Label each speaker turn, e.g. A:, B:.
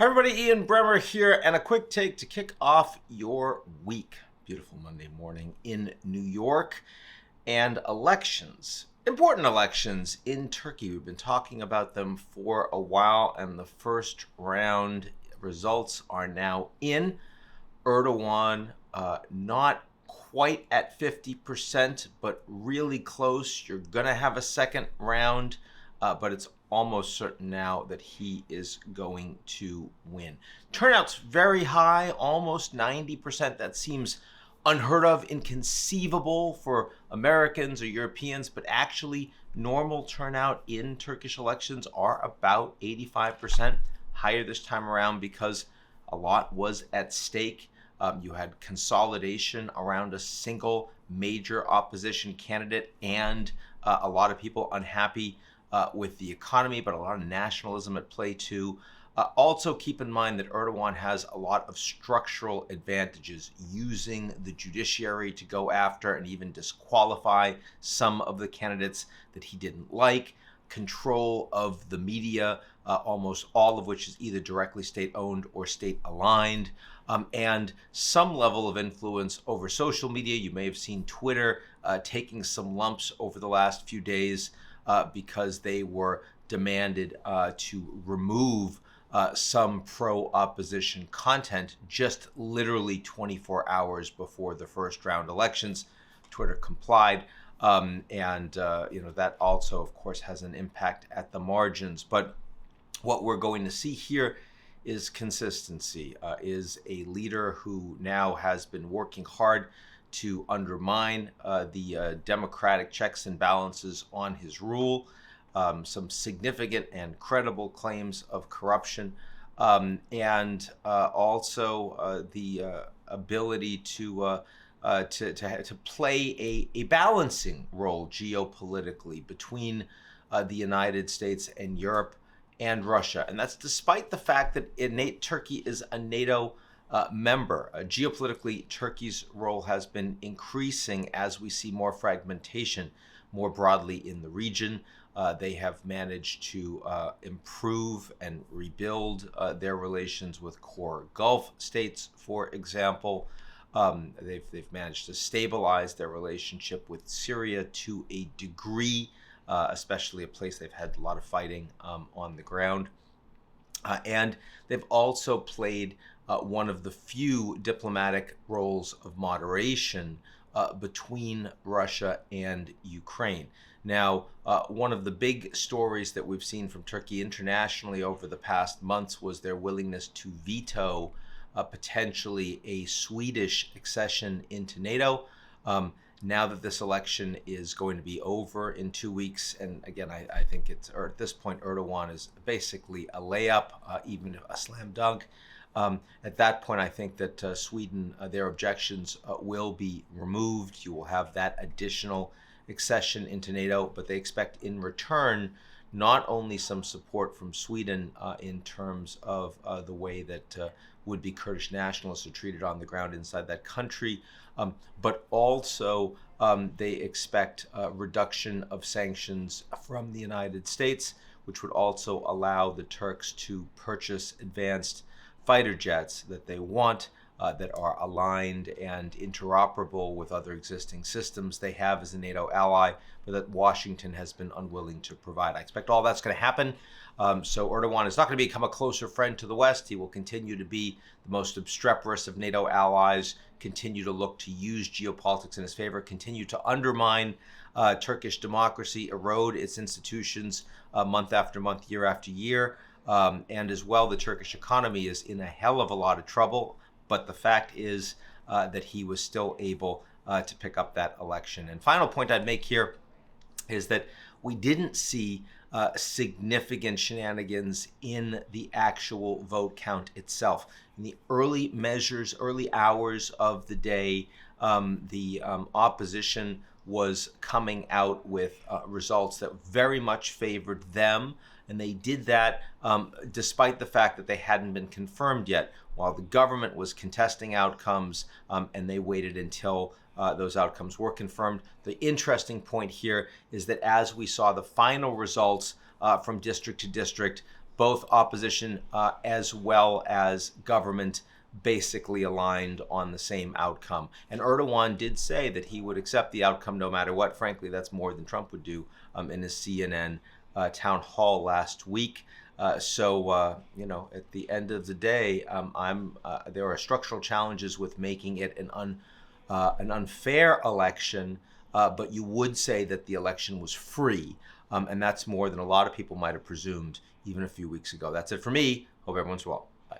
A: Hi everybody, Ian Bremmer here, and a quick take to kick off your week. Beautiful Monday morning in New York, and elections. Important elections in Turkey. We've been talking about them for a while, and the first round results are now in. Erdogan, not quite at 50%, but really close. You're going to have a second round, but it's almost certain now that he is going to win. Turnout's very high, almost 90%. That seems unheard of, inconceivable for Americans or Europeans, but actually normal turnout in Turkish elections are about 85%, higher this time around because a lot was at stake. You had consolidation around a single major opposition candidate and a lot of people unhappy with the economy, but a lot of nationalism at play too. Also keep in mind that Erdogan has a lot of structural advantages, using the judiciary to go after and even disqualify some of the candidates that he didn't like, control of the media, almost all of which is either directly state-owned or state-aligned, and some level of influence over social media. You may have seen Twitter taking some lumps over the last few days because they were demanded to remove some pro-opposition content just literally 24 hours before the first round elections. Twitter complied, and that also, of course, has an impact at the margins. But what we're going to see here is consistency, is a leader who now has been working hard to undermine the democratic checks and balances on his rule, some significant and credible claims of corruption, and also the ability to play a balancing role geopolitically between the United States and Europe and Russia. And that's despite the fact that Turkey is a NATO member. Geopolitically, Turkey's role has been increasing as we see more fragmentation more broadly in the region. They have managed to improve and rebuild their relations with core Gulf states, for example. They've managed to stabilize their relationship with Syria to a degree, especially a place they've had a lot of fighting on the ground. And they've also played one of the few diplomatic roles of moderation between Russia and Ukraine. Now, one of the big stories that we've seen from Turkey internationally over the past months was their willingness to veto potentially a Swedish accession into NATO. Now that this election is going to be over in 2 weeks, and again, I think at this point, Erdogan is basically a layup, even a slam dunk. At that point, I think that Sweden, their objections will be removed. You will have that additional accession into NATO, but they expect in return not only some support from Sweden in terms of the way that would-be Kurdish nationalists are treated on the ground inside that country, but also they expect a reduction of sanctions from the United States, which would also allow the Turks to purchase advanced fighter jets that they want, that are aligned and interoperable with other existing systems they have as a NATO ally, but that Washington has been unwilling to provide. I expect all that's going to happen. So Erdogan is not going to become a closer friend to the West. He will continue to be the most obstreperous of NATO allies, continue to look to use geopolitics in his favor, continue to undermine Turkish democracy, erode its institutions month after month, year after year. And as well, the Turkish economy is in a hell of a lot of trouble. But the fact is that he was still able to pick up that election. And final point I'd make here is that we didn't see significant shenanigans in the actual vote count itself. In the early measures, early hours of the day, the opposition was coming out with results that very much favored them. And they did that despite the fact that they hadn't been confirmed yet, while the government was contesting outcomes, and they waited until those outcomes were confirmed. The interesting point here is that as we saw the final results from district to district, both opposition as well as government basically aligned on the same outcome. And Erdogan did say that he would accept the outcome no matter what. Frankly, that's more than Trump would do in his CNN town hall last week. You know, at the end of the day, there are structural challenges with making it an unfair election, but you would say that the election was free, and that's more than a lot of people might have presumed even a few weeks ago. That's it for me. Hope everyone's well. Bye.